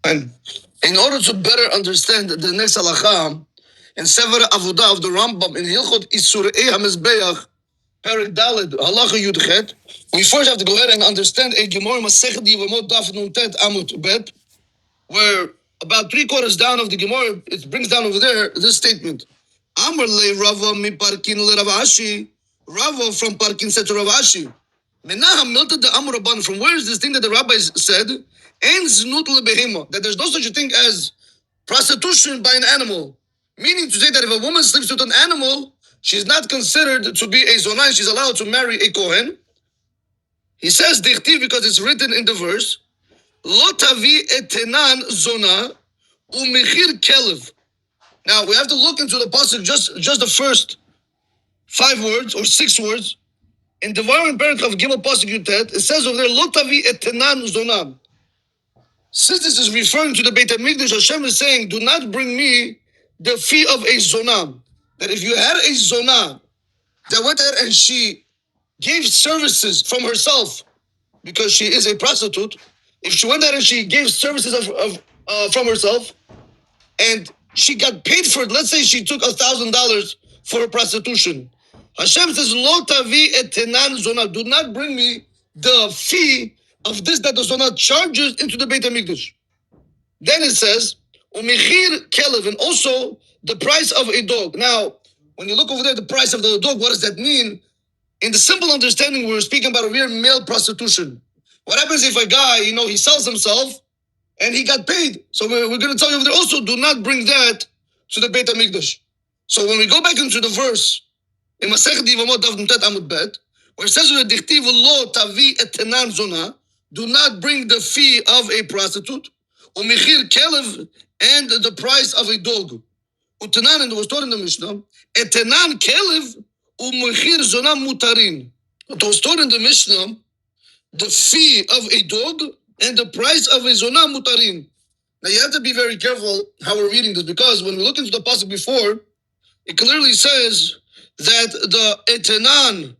And in order to better understand the next halacha and sever avodah of the Rambam in Hilchot Isurei HaMizbeach, Perik Daled, halacha Yudchet, we first have to go ahead and understand a Gemara Masechet Yevamot Daf Nun Tet Amud Bet, where about 3/4 down of the Gemara, it brings down over there this statement. Amar le Rava mi Parkin le Rav Ashi. Rava from Parkin said to Rav Ashi, Menaham milta the Amuraban. From where is this thing that the rabbis said? Ein znut lebehema, that there's no such a thing as prostitution by an animal. Meaning to say that if a woman sleeps with an animal, she's not considered to be a zonah, she's allowed to marry a kohen. He says dichtiv because it's written in the verse, Lo tavi etenan zonah u'mechir kelev. Now we have to look into the pasuk, just the first 5 words or 6 words. In Devarim Perek of Gimel pasuk Yutet, it says over there, Lo tavi etenan zonah. Since this is referring to the Beit HaMikdash, Hashem is saying, do not bring me the fee of a zonah. That if you had a zonah that went ahead and she gave services from herself, because she is a prostitute, if she went ahead and she gave services from herself, and she got paid for it, let's say she took $1,000 for her prostitution, Hashem says, Lo tavi etenan zonah, do not bring me the fee of this that the zonah charges into the Beit HaMikdash. Then it says, U'mechir kelev, and also the price of a dog. Now, when you look over there, the price of the dog, what does that mean? In the simple understanding, we're speaking about a real male prostitution. What happens if a guy, he sells himself and he got paid? So we're going to tell you over there also, do not bring that to the Beit HaMikdash. So when we go back into the verse, in Masechet Yevamot Daf Nun Tet Amud Bet, where it says, Dichtiv lo tavi etenan zonah, do not bring the fee of a prostitute, u'mechir kelev, and the price of a dog. Utenan, and it was taught in the Mishnah, etenan kelev u'mechir zonah mutarin. It was taught in the Mishnah, the fee of a dog and the price of a zonah mutarin. Now you have to be very careful how we're reading this, because when we look into the pasuk before, it clearly says that the etenan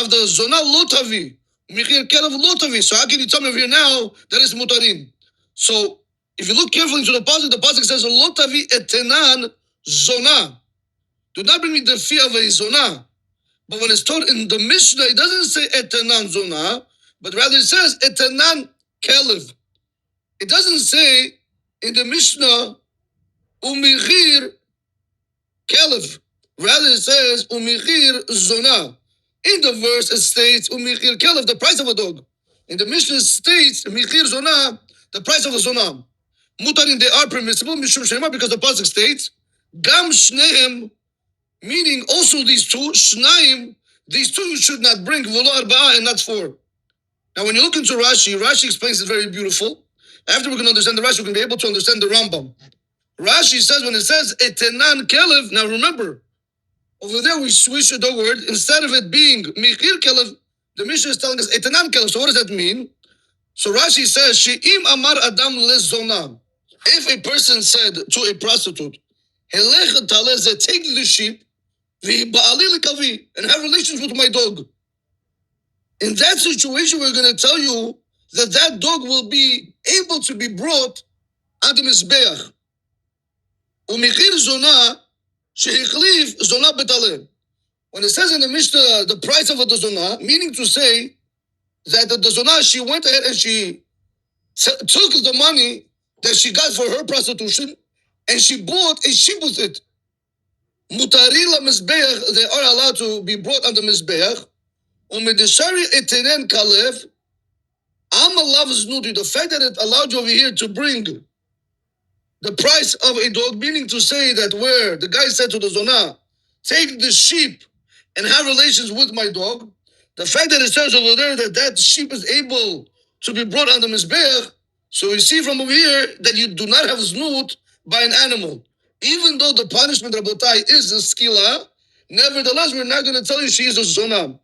of the zonah lotavi, mechir kelev lotavi. So how can you tell me over here now that it's mutarin? So if you look carefully into the pasuk says lotavi etenan zonah. Do not bring me the fee of a zonah. But when it's taught in the Mishnah, it doesn't say etenan zonah, but rather it says etenan kelev. It doesn't say in the Mishnah u'mechir kelev. Rather it says u'mechir zonah. In the verse it states u'mechir kelev, the price of a dog. In the Mishnah it states mechir zonah, the price of a zonah. Mutarin, they are permissible, mishum shema, because the pasuk states gam shnehem, meaning also these two, shnaim, these two you should not bring, v'lo arba'ah, and not 4. Now when you look into Rashi explains it very beautiful. After we can understand the Rashi, we can be able to understand the Rambam. Rashi says when it says etenan kelev, now remember, over there we switch the word, instead of it being mechir kelev, the Mishnah is telling us etenan kelev. So what does that mean? So Rashi says, she'im amar adam lezonah. If a person said to a prostitute, helech taleze, take the sheep, and have relations with my dog. In that situation, we're going to tell you that that dog will be able to be brought on the Mizbeach. Umechir zonah, shehichlif zonah betaleh. When it says in the Mishnah, the price of a zonah, meaning to say that the zonah, she went ahead and she took the money that she got for her prostitution and she bought a sheep with it. Mutari la mizbeach, they are allowed to be brought on the mizbeach. Umedeshari etenen kalev, amalav znuti, the fact that it allowed you over here to bring the price of a dog, meaning to say that where the guy said to the zonah, take the sheep and have relations with my dog, the fact that it says over there that that sheep is able to be brought on the mizbeach, so we see from over here that you do not have znut by an animal. Even though the punishment, Rabotai, is a skila, nevertheless, we're not going to tell you she is a zonah.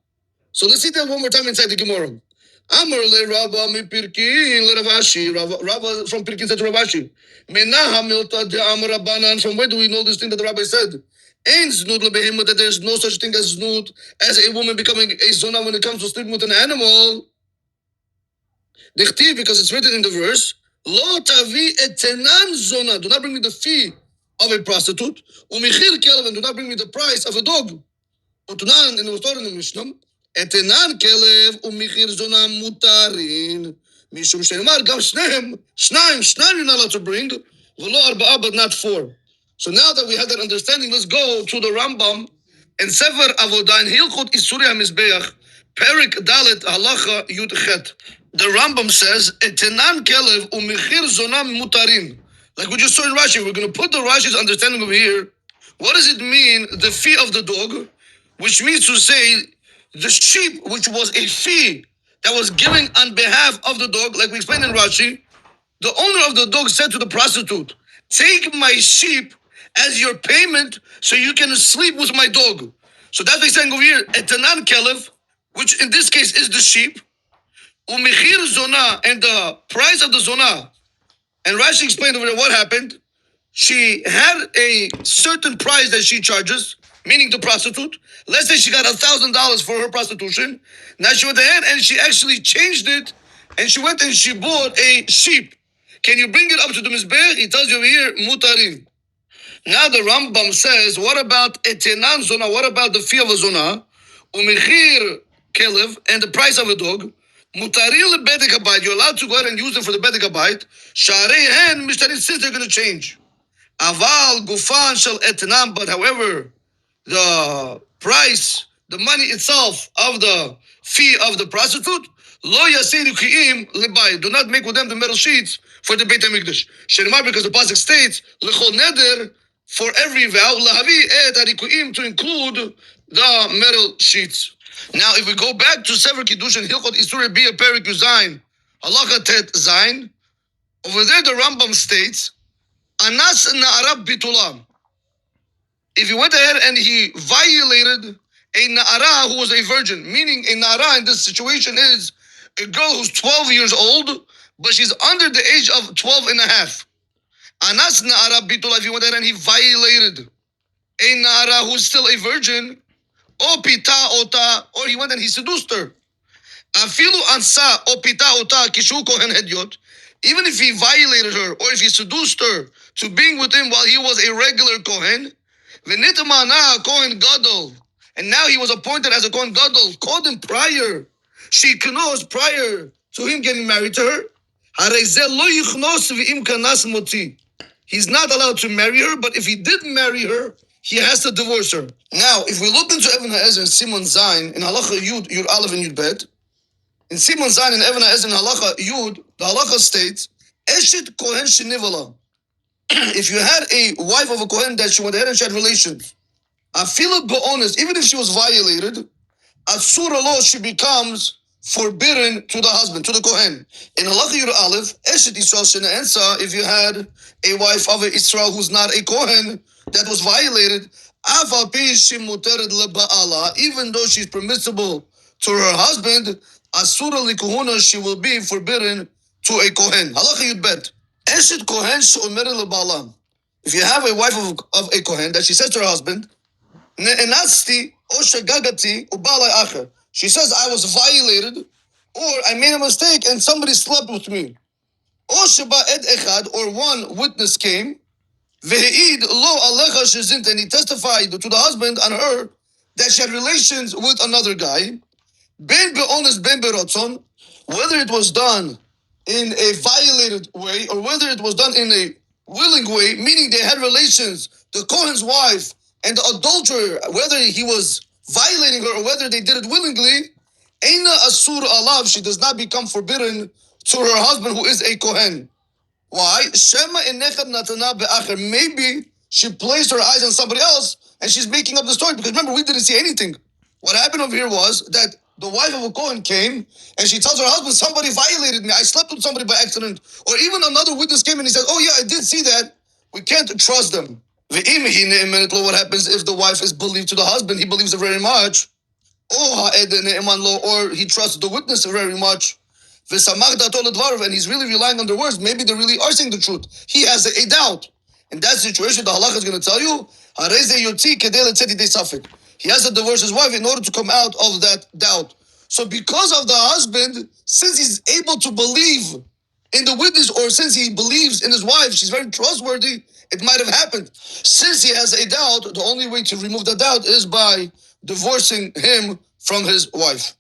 So let's see that one more time inside the Gemara. Amar le Rabba mi Pirkin le Rav Ashi. Rabba from Pirkin said to Rav Ashi, Menaha milta de Amar Rabbanan. From where do we know this thing that the Rabbi said? Ein znut lebehimah, that there's no such thing as znut, as a woman becoming a zonah when it comes to sleeping with an animal. Dichtiv, because it's written in the verse, Lo tavi etenan zona. Do not bring me the fee of a prostitute. Umichir kelev, and do not bring me the price of a dog. Utunan in the Torah in the Mishnah. Etenan kelev umichir zona mutarin. Mishum shenemar gam shneim. Shnaim you're not allowed to bring. V'lo arba'a, but not four. So now that we have that understanding, let's go to the Rambam and Sefer Avodah in Hilchot Isuri HaMizbeach, Perik Dalet Halacha Yud Chet. The Rambam says, Etenan kelev umichir zonam mutarin. Like we just saw in Rashi, we're going to put the Rashi's understanding over here. What does it mean, the fee of the dog? Which means to say, the sheep, which was a fee that was given on behalf of the dog, like we explained in Rashi, the owner of the dog said to the prostitute, take my sheep as your payment so you can sleep with my dog. So that's what he's saying over here, Etanan Kelev, which in this case is the sheep, Umichir Zona, and the price of the Zona. And Rashi explained over there what happened. She had a certain price that she charges, meaning the prostitute. Let's say she got $1,000 for her prostitution. Now she went ahead and she actually changed it, and she went and she bought a sheep. Can you bring it up to the Mizbech? He tells you over here, mutarin. Now the Rambam says, what about etenan zona? What about the fee of a zona? Umichir kelev, and the price of a dog. Mutaril lebedek habayit. You're allowed to go ahead and use it for the bedek habayit. Sharei hen mishtarin, since they're going to change. Aval gufan shel etenam, but however, the price, the money itself of the fee of the prostitute, lo yasiru ki'im lebayit. Do not make with them the metal sheets for the Beit HaMikdash. Shenamar, because the pasuk states, lechol neder, for every vow, lahavi et harikuim, to include the metal sheets. Now, if we go back to Sefer Kiddushin, Hilchot Isur Bia Perik Yuzayin, Halacha Tet Zayin, over there the Rambam states, Anas Na'ara Bitulam. If he went ahead and he violated a Na'ara who was a virgin, meaning a Na'ara in this situation is a girl who's 12 years old, but she's under the age of 12 and a half. Anas Na'ara Bitulam, if he went ahead and he violated a Na'ara who's still a virgin, O pita ota, or he went and he seduced her. Afilu ansa o pita ota kishu kohen hedyot. Even if he violated her or if he seduced her to being with him while he was a regular kohen, v'nitamana kohen gadol, and now he was appointed as a kohen gadol, called him prior. She knows prior to him getting married to her. Harei ze lo yichnos v'im kanas moti. He's not allowed to marry her, but if he did marry her, he has to divorce her. Now, if we look into Even HaEzer and Simon Zayin in Halacha Yud, Yud Aleph and Yud Bet, in Simon Zayin and Even HaEzer in Halacha Yud, the Halacha states, Eshet Kohen Shenivala. If you had a wife of a Kohen that she went ahead and she had relations, Afilu Ba'onis, even if she was violated, Asura law, she becomes forbidden to the husband, to the Kohen. In Halacha Yud Aleph, Eshet Yisrael Shene'ensa, if you had a wife of a Israel who's not a Kohen that was violated, even though she's permissible to her husband, Asura likuhuna, she will be forbidden to a Kohen. Halacha Yud Bet. Eshet Kohen she'omer leba'ala. If you have a wife of a Kohen that she says to her husband, Ne'enasti o shegagati u'balai acher. She says, I was violated, or I made a mistake and somebody slept with me. O sheba ed echad, or one witness came, ve'eid lo alecha shezint, and he testified to the husband on her that she had relations with another guy. Ben be'ones ben be'rotzon, whether it was done in a violated way or whether it was done in a willing way, meaning they had relations, the Kohen's wife and the adulterer, whether he was violating her or whether they did it willingly, Eina asur alav, she does not become forbidden to her husband who is a Kohen. Why? Shema enechad natana be'acher. Maybe she placed her eyes on somebody else and she's making up the story, because remember, we didn't see anything. What happened over here was that the wife of a Kohen came and she tells her husband, somebody violated me, I slept with somebody by accident. Or even another witness came and he said, oh yeah, I did see that. We can't trust them. What happens if the wife is believed to the husband? He believes her very much. Or he trusts the witness very much. And he's really relying on their words. Maybe they really are saying the truth. He has a doubt. In that situation, the halacha is going to tell you, he has to divorce his wife in order to come out of that doubt. So because of the husband, since he's able to believe in the witness, or since he believes in his wife, she's very trustworthy, it might have happened. Since he has a doubt, the only way to remove the doubt is by divorcing him from his wife.